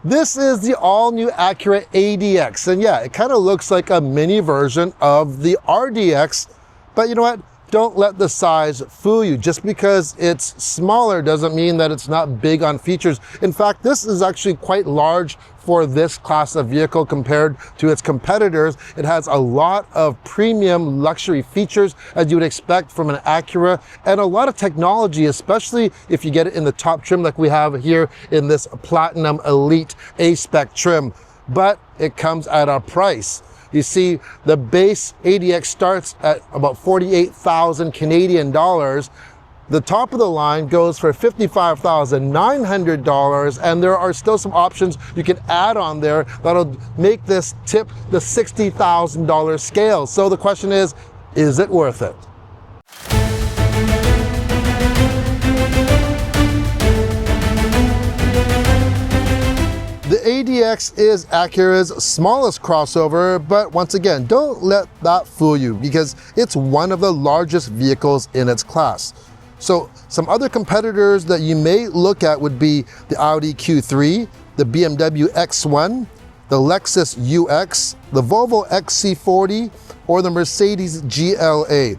This is the all-new Acura ADX, and yeah, it kind of looks like a mini version of the RDX, but you know what? Don't let the size fool you. Just because it's smaller doesn't mean that it's not big on features. In fact, this is actually quite large for this class of vehicle compared to its competitors. It has a lot of premium luxury features, as you would expect from an Acura, and a lot of technology, especially if you get it in the top trim like we have here in this Platinum Elite A-Spec trim. But it comes at a price. You see, the base ADX starts at about 48,000 Canadian dollars. The top of the line goes for $55,900, and there are still some options you can add on there that'll make this tip the $60,000 scale. So the question is it worth it? The ADX is Acura's smallest crossover, but once again, don't let that fool you because it's one of the largest vehicles in its class. So some other competitors that you may look at would be the Audi Q3, the BMW X1, the Lexus UX, the Volvo XC40, or the Mercedes GLA.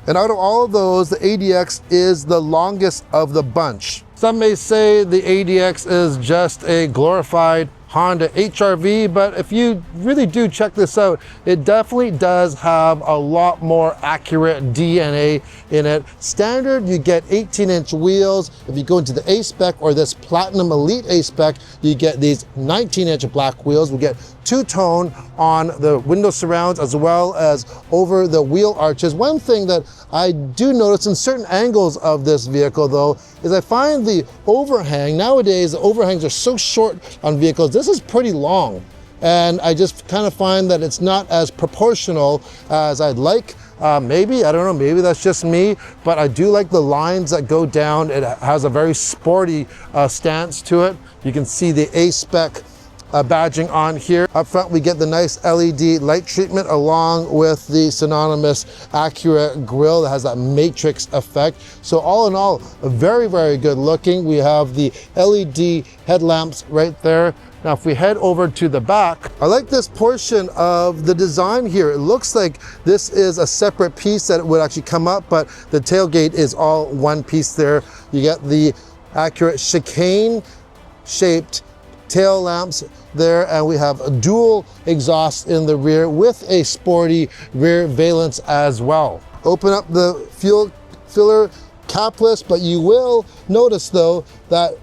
And out of all of those, the ADX is the longest of the bunch. Some may say the ADX is just a glorified Honda HR-V, but if you really do check this out, it definitely does have a lot more accurate DNA in it. Standard, you get 18-inch wheels. If you go into the A-Spec or this Platinum Elite A-Spec, you get these 19-inch black wheels. We get two-tone on the window surrounds as well as over the wheel arches. One thing that I do notice in certain angles of this vehicle though, is I find the overhang, nowadays the overhangs are so short on vehicles, this is pretty long. And I just kind of find that it's not as proportional as I'd like. Maybe, I don't know, maybe that's just me, but I do like the lines that go down. It has a very sporty stance to it. You can see the A-Spec badging on here. Up front, we get the nice LED light treatment along with the synonymous Acura grille that has that matrix effect. So all in all, very, very good looking. We have the LED headlamps right there. Now, if we head over to the back, I like this portion of the design here. It looks like this is a separate piece that would actually come up, but the tailgate is all one piece there. You get the Acura chicane-shaped tail lamps there, and we have a dual exhaust in the rear with a sporty rear valance as well. Open up the fuel filler capless, but you will notice though that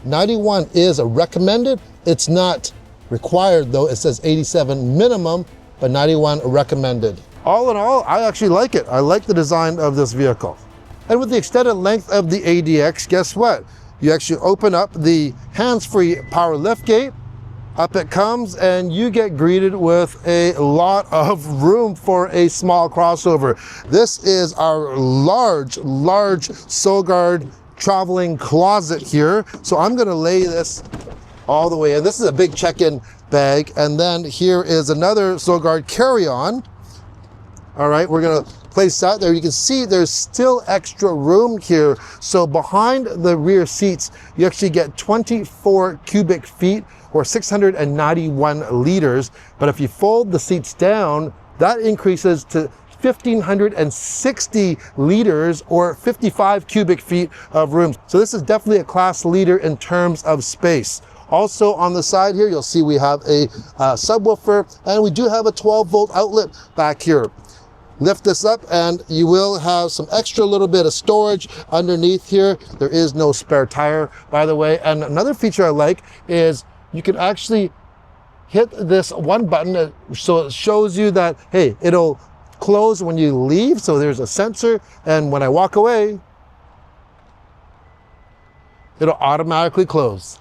91 is a recommended. It's not required though. It says 87 minimum, but 91 recommended. All in all, I actually like it. I like the design of this vehicle. And with the extended length of the ADX, guess what? You actually open up the hands-free power liftgate, up it comes, and you get greeted with a lot of room for a small crossover. This is our large Soul Guard traveling closet here. So I'm gonna lay this all the way in. This is a big check-in bag, and then here is another Soul Guard carry-on. All right, we're gonna place that there. You can see there's still extra room here. So behind the rear seats, you actually get 24 cubic feet or 691 liters. But if you fold the seats down, that increases to 1,560 liters or 55 cubic feet of room. So this is definitely a class leader in terms of space. Also on the side here, you'll see we have a subwoofer, and we do have a 12-volt outlet back here. Lift this up and you will have some extra little bit of storage underneath here. There is no spare tire, by the way. And another feature I like is you can actually hit this one button so it shows you that, hey, it'll close when you leave. So there's a sensor, and when I walk away, it'll automatically close.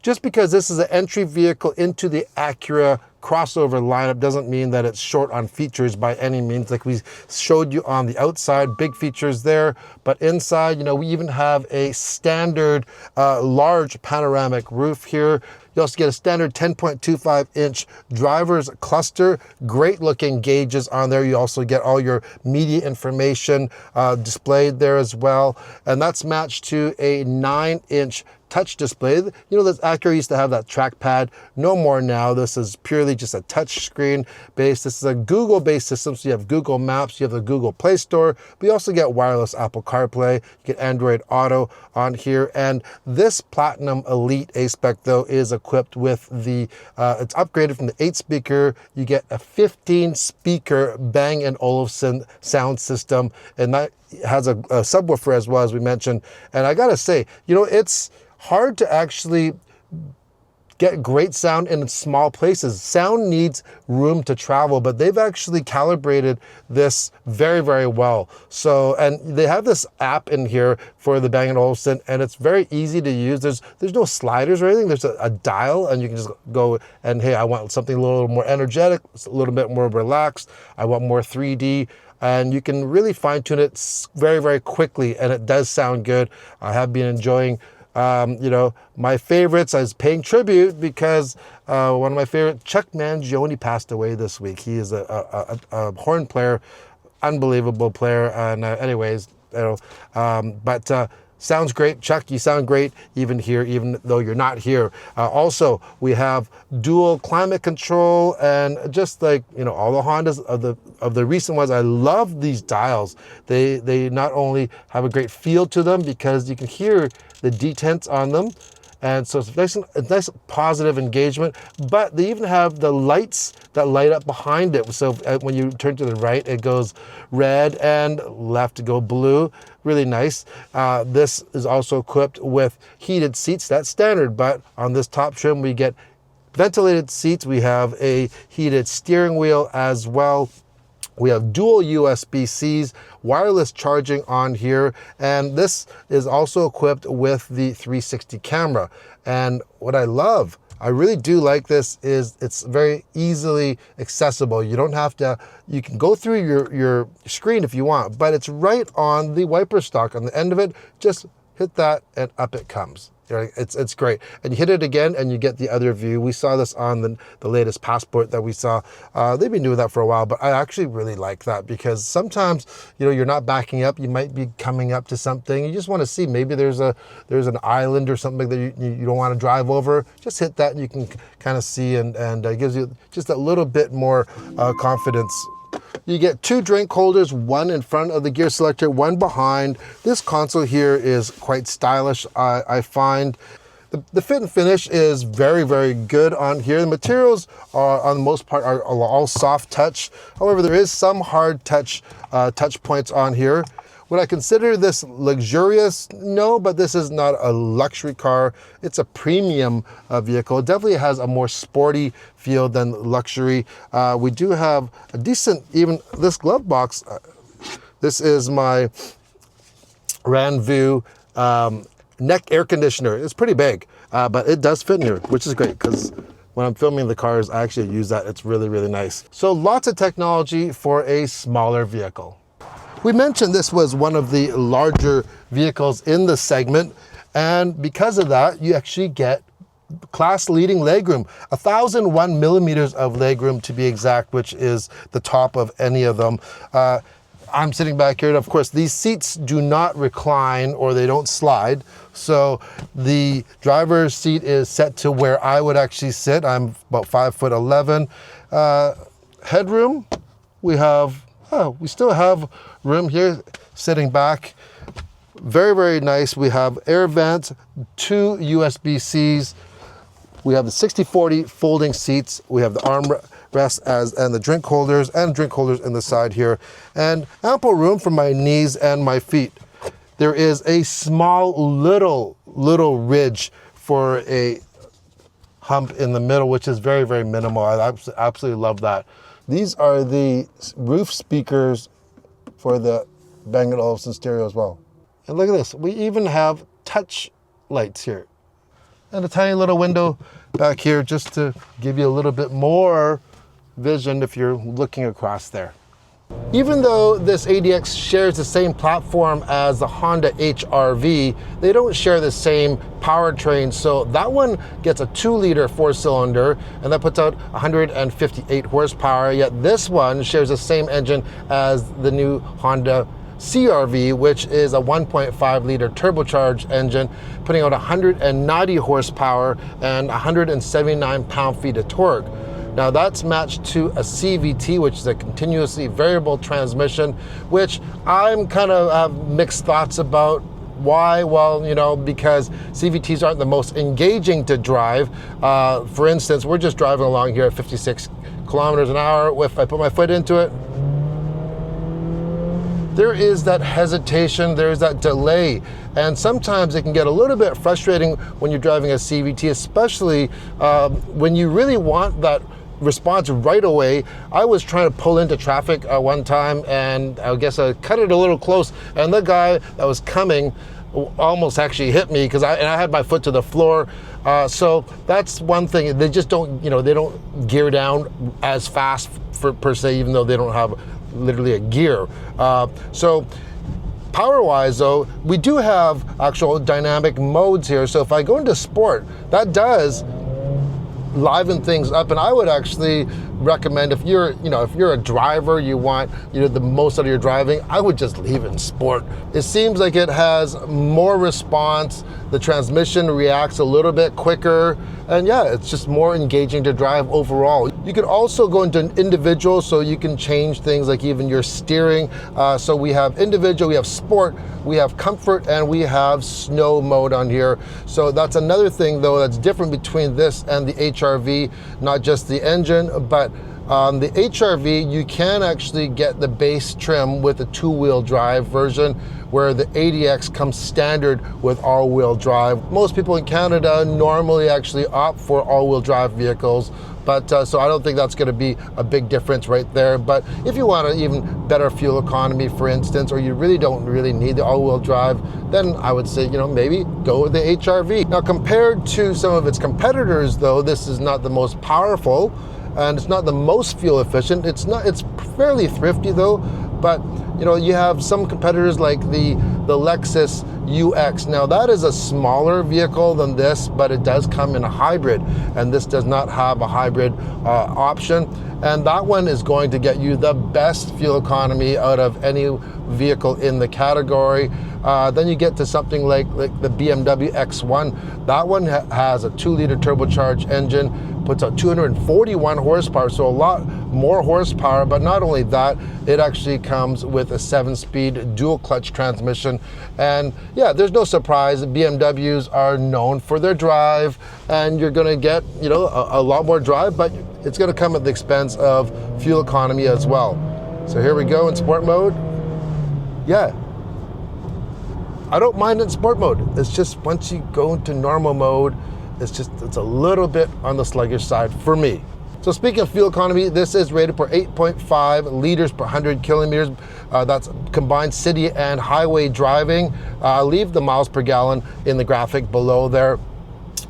Just because this is an entry vehicle into the Acura crossover lineup doesn't mean that it's short on features by any means. Like we showed you on the outside, big features there, but inside, you know, we even have a standard large panoramic roof here. You also get a standard 10.25-inch driver's cluster, great looking gauges on there. You also get all your media information displayed there as well. And that's matched to a 9-inch touch display. You know, this Acura used to have that trackpad. No more now. This is purely just a touch screen based. This is a Google based system. So you have Google Maps, you have the Google Play Store, but you also get wireless Apple CarPlay, you get Android Auto on here. And this Platinum Elite A-Spec though is equipped with the, it's upgraded from the 8-speaker. You get a 15-speaker Bang & Olufsen sound system. And that has a subwoofer as well, as we mentioned. And I gotta say, you know, it's hard to actually get great sound in small places. Sound needs room to travel, but they've actually calibrated this very, very well. So, and they have this app in here for the Bang & Olufsen, and it's very easy to use. There's no sliders or anything. There's a dial, and you can just go and, hey, I want something a little more energetic, a little bit more relaxed. I want more 3D. And you can really fine tune it very, very quickly, and it does sound good. I have been enjoying you know, my favorites. I was paying tribute because one of my favorite, Chuck Mangione, passed away this week. He is a horn player, unbelievable player. And anyways, you know, but sounds great. Chuck, you sound great even here, even though you're not here. Also, we have dual climate control, and just like, you know, all the Hondas of the recent ones, I love these dials. They not only have a great feel to them because you can hear the detents on them, and so it's a nice positive engagement, but they even have the lights that light up behind it. So when you turn to the right, it goes red, and left to go blue. Really nice. This is also equipped with heated seats. That's standard, but on this top trim, we get ventilated seats. We have a heated steering wheel as well. We have dual USB-Cs, wireless charging on here, and this is also equipped with the 360 camera. And what I love, I really do like this, is it's very easily accessible. You don't have to, you can go through your screen if you want, but it's right on the wiper stock. On the end of it, just hit that and up it comes. It's great. And you hit it again and you get the other view. We saw this on the latest Passport that we saw. They've been doing that for a while, but I actually really like that because sometimes, you know, you're not backing up. You might be coming up to something. You just want to see, maybe there's an island or something that you don't want to drive over. Just hit that and you can kind of see, and it gives you just a little bit more confidence. You get 2 drink holders, one in front of the gear selector, one behind. This console here is quite stylish, I find. The fit and finish is very, very good on here. The materials are, on the most part, are all soft touch. However, there is some hard touch points on here. Would I consider this luxurious? No, but this is not a luxury car. It's a premium vehicle. It definitely has a more sporty feel than luxury. We do have a decent, even this glove box. This is my Ranvu neck air conditioner. It's pretty big, but it does fit in here, which is great because when I'm filming the cars, I actually use that. It's really, really nice. So lots of technology for a smaller vehicle. We mentioned this was one of the larger vehicles in the segment, and because of that, you actually get class-leading legroom, 1,001 millimeters of legroom to be exact, which is the top of any of them. I'm sitting back here, and of course, these seats do not recline or they don't slide, so the driver's seat is set to where I would actually sit. I'm about 5'11". Headroom, we still have room here sitting back. Very, very nice. We have air vents, 2 USB-Cs. We have the 60/40 folding seats. We have the armrest and the drink holders in the side here, and ample room for my knees and my feet. There is a small little ridge for a hump in the middle, which is very, very minimal. I absolutely love that. These are the roof speakers for the Bang & Olufsen stereo as well. And look at this, we even have touch lights here. And a tiny little window back here just to give you a little bit more vision if you're looking across there. Even though this ADX shares the same platform as the Honda HR-V, they don't share the same powertrain. So that one gets a 2-liter 4-cylinder, and that puts out 158 horsepower. Yet this one shares the same engine as the new Honda CR-V, which is a 1.5-liter turbocharged engine, putting out 190 horsepower and 179 pound-feet of torque. Now that's matched to a CVT, which is a continuously variable transmission, which I'm kind of have mixed thoughts about. Why? Well, you know, because CVTs aren't the most engaging to drive. For instance, we're just driving along here at 56 kilometers an hour. If I put my foot into it, there is that hesitation, there's that delay. And sometimes it can get a little bit frustrating when you're driving a CVT, especially when you really want that response right away. I was trying to pull into traffic one time, and I guess I cut it a little close, and the guy that was coming almost actually hit me because I had my foot to the floor. So that's one thing. They just don't, you know, they don't gear down as fast per se, even though they don't have literally a gear. So power-wise though, we do have actual dynamic modes here. So if I go into sport, that does liven things up, and I would actually recommend, if you're a driver, you want the most out of your driving, I would just leave it in sport. It seems like it has more response, the transmission reacts a little bit quicker, and yeah, it's just more engaging to drive overall. You can also go into an individual, so you can change things like even your steering. So we have individual, we have sport, we have comfort, and we have snow mode on here. So that's another thing though that's different between this and the HR-V, not just the engine, but on the HR-V, you can actually get the base trim with a 2-wheel drive version, where the ADX comes standard with all-wheel drive. Most people in Canada normally actually opt for all-wheel drive vehicles, but so I don't think that's going to be a big difference right there. But if you want an even better fuel economy, for instance, or you really don't need the all-wheel drive, then I would say, maybe go with the HR-V. Now, compared to some of its competitors, though, this is not the most powerful, and it's not the most fuel efficient. It's fairly thrifty though, but you have some competitors like the Lexus UX. Now that is a smaller vehicle than this, but it does come in a hybrid, and this does not have a hybrid option. And that one is going to get you the best fuel economy out of any vehicle in the category. Then you get to something like the BMW X1. That one has a 2-liter turbocharged engine, puts out 241 horsepower, so a lot more horsepower. But not only that, it actually comes with a 7-speed dual clutch transmission. And yeah, there's no surprise, BMWs are known for their drive, and you're gonna get a lot more drive, but it's gonna come at the expense of fuel economy as well. So here we go in sport mode. Yeah, I don't mind in sport mode. It's just once you go into normal mode, it's a little bit on the sluggish side for me. So speaking of fuel economy, this is rated for 8.5 liters per 100 kilometers. That's combined city and highway driving. I'll leave the miles per gallon in the graphic below there.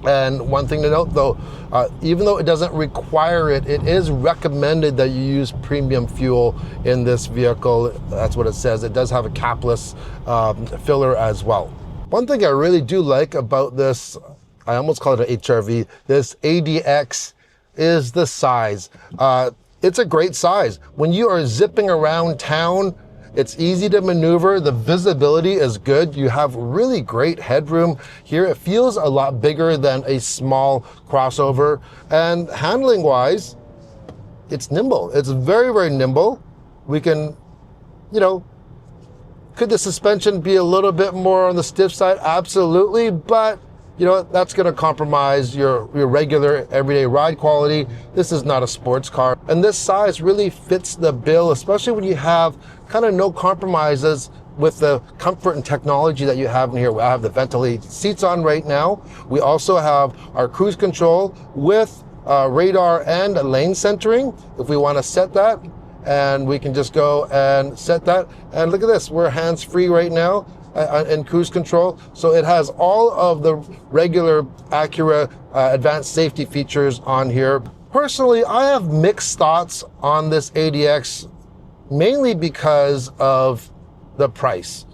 And one thing to note though, even though it doesn't require it, it is recommended that you use premium fuel in this vehicle. That's what it says. It does have a capless filler as well. One thing I really do like about this, I almost call it an HR-V, this ADX, is the size. It's a great size. When you are zipping around town, it's easy to maneuver. The visibility is good. You have really great headroom here. It feels a lot bigger than a small crossover. And handling wise, it's nimble. It's very, very nimble. We can, could the suspension be a little bit more on the stiff side? Absolutely, but that's going to compromise your regular everyday ride quality. This is not a sports car. And this size really fits the bill, especially when you have kind of no compromises with the comfort and technology that you have in here. I have the ventilated seats on right now. We also have our cruise control with radar and lane centering if we want to set that. And we can just go and set that. And look at this, we're hands-free right now. And cruise control. So it has all of the regular Acura advanced safety features on here. Personally, I have mixed thoughts on this ADX. mainly because of the price.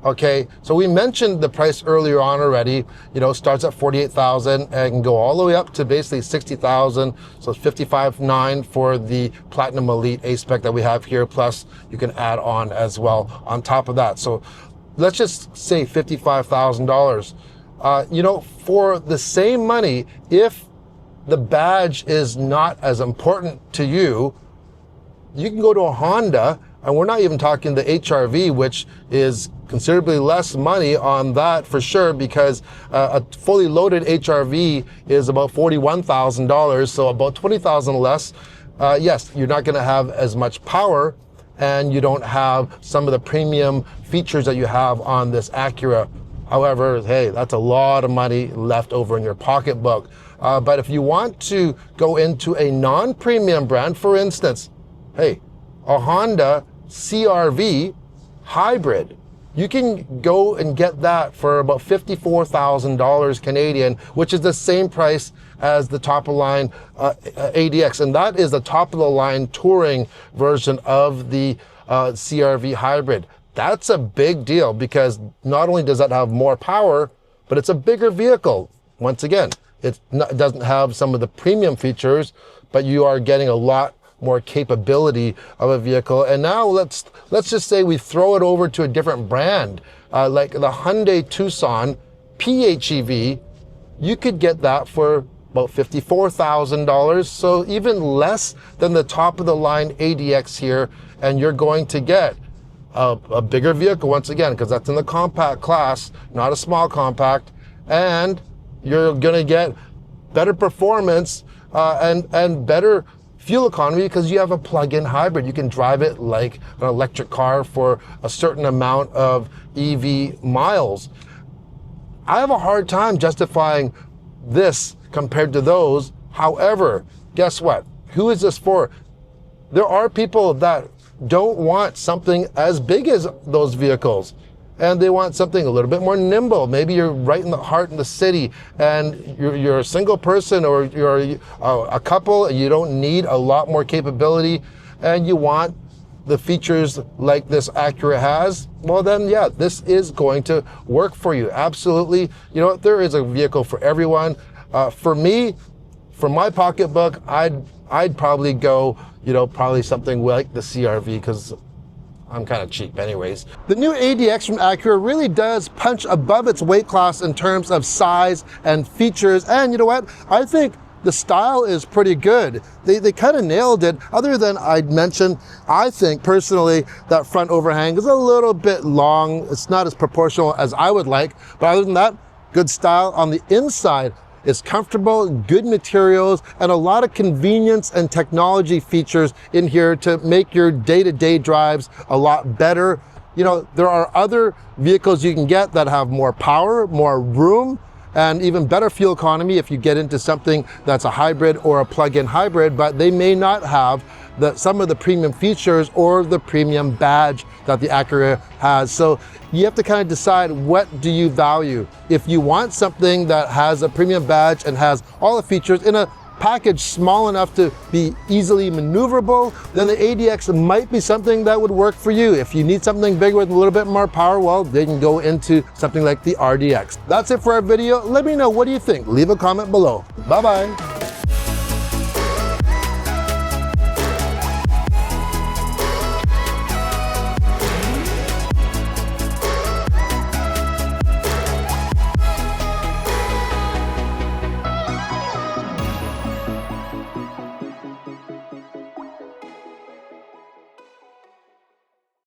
Okay, so we mentioned the price earlier on already. You know, starts at $48,000 and can go all the way up to basically $60,000. So it's $55,900 for the Platinum Elite A-Spec that we have here. Plus, you can add on as well on top of that. So let's just say $55,000. You know, for the same money, if the badge is not as important to you, you can go to a Honda, and we're not even talking the HR-V, which is considerably less money on that for sure, because a fully loaded HR-V is about $41,000, so about $20,000 less. Yes, you're not going to have as much power, and you don't have some of the premium features that you have on this Acura. However, hey, that's a lot of money left over in your pocketbook. But if you want to go into a non-premium brand, for instance, hey, a Honda CR-V hybrid, you can go and get that for about $54,000 Canadian, which is the same price as the top of line ADX. And that is the top of the line touring version of the CR-V hybrid. That's a big deal, because not only does that have more power, but it's a bigger vehicle. Once again, it doesn't have some of the premium features, but you are getting a lot more capability of a vehicle. And now let's just say we throw it over to a different brand, like the Hyundai Tucson PHEV. You could get that for about $54,000, so even less than the top of the line ADX here, and you're going to get a bigger vehicle once again, because that's in the compact class, not a small compact, and you're going to get better performance and better fuel economy, because you have a plug-in hybrid. You can drive it like an electric car for a certain amount of EV miles. I have a hard time justifying this compared to those. However, guess what? Who is this for? There are people that don't want something as big as those vehicles, and they want something a little bit more nimble. Maybe you're right in the heart in the city, and you're a single person, or you're a couple, and you don't need a lot more capability, and you want the features like this Acura has. Well then, yeah, this is going to work for you. Absolutely. You know what? There is a vehicle for everyone. For me, for my pocketbook, I'd probably go, you know, probably something like the CR-V, because I'm kind of cheap anyways. The new ADX from Acura really does punch above its weight class in terms of size and features. And you know what? I think the style is pretty good. They kind of nailed it. Other than I'd mentioned, I think personally that front overhang is a little bit long. It's not as proportional as I would like. But other than that, good style on the inside. It's comfortable, good materials, and a lot of convenience and technology features in here to make your day-to-day drives a lot better. You know, there are other vehicles you can get that have more power, more room, and even better fuel economy if you get into something that's a hybrid or a plug-in hybrid, but they may not have some of the premium features or the premium badge that the Acura has. So you have to kind of decide, what do you value? If you want something that has a premium badge and has all the features in a package small enough to be easily maneuverable, then the ADX might be something that would work for you. If you need something bigger with a little bit more power, well, they can go into something like the RDX. That's it for our video. Let me know, what do you think? Leave a comment below. Bye-bye.